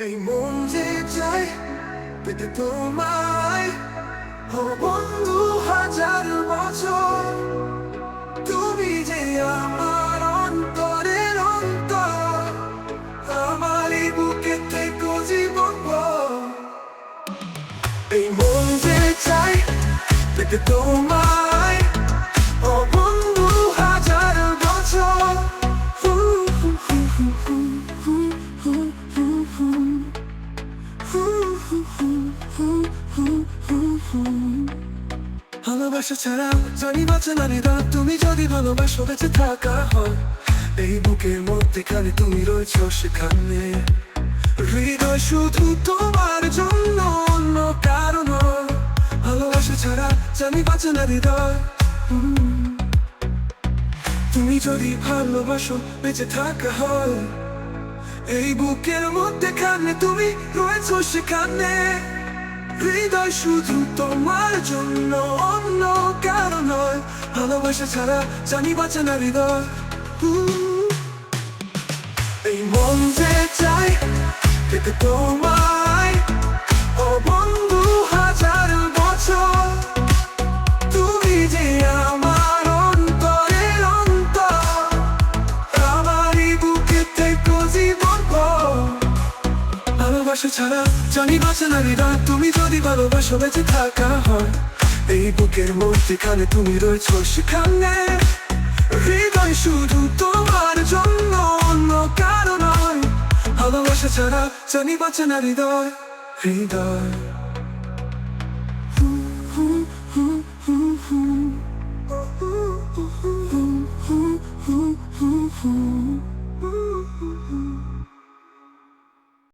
এই মন যে চাই পেতে তোমায়, ও বন্ধু হাজার বছর। তুমি যে আমার অন্তরের অন্তর, আমার এই বুকে থেকো জীবন ভর। এই মন যে চাই পেতে তোমায়, ও বন্ধু হাজার বছর। ভালোবাসা ছাড়া জানি বাঁচে না হৃদয়, তুমি যদি ভালোবাসো বেঁচে থাকা হয়। এই বুকের মধ্যেখানে তুমি রয়েছো সেখানে, হৃদয় শুধু তোমার জন্য, অন্য কারণ নয়। ভালোবাসা ছাড়া জানি বাঁচে না হৃদয়, তুমি যদি ভালোবাসো বেঁচে থাকা হয়। এই বুকের মধ্যেখানে তুমি রয়েছো সেখানে, হৃদয় শুধু তোমার জন্য, অন্য কারণ নয়। ভালোবাসা ছাড়া জানি বাঁচে না হৃদয়। এই মন যে চাই পেতে তোমায়, ও বন্ধু হাজার বছর। তুমি যে আমার অন্তরের অন্তর, আমারই বুকে থেকো জীবন ভর। ভালোবাসা ছাড়া জানি বাঁচে না হৃদয়, তুমি যদি ভালোবাসো বেঁচে থাকা হয়। এই বুকের মধ্যেখানে তুমি রয়েছো সেখানে, হৃদয় শুধু তোমার জন্য, অন্য কারণ নয়। ভালোবাসা ছাড়া জানি বাঁচে না হৃদয়, হৃদয়।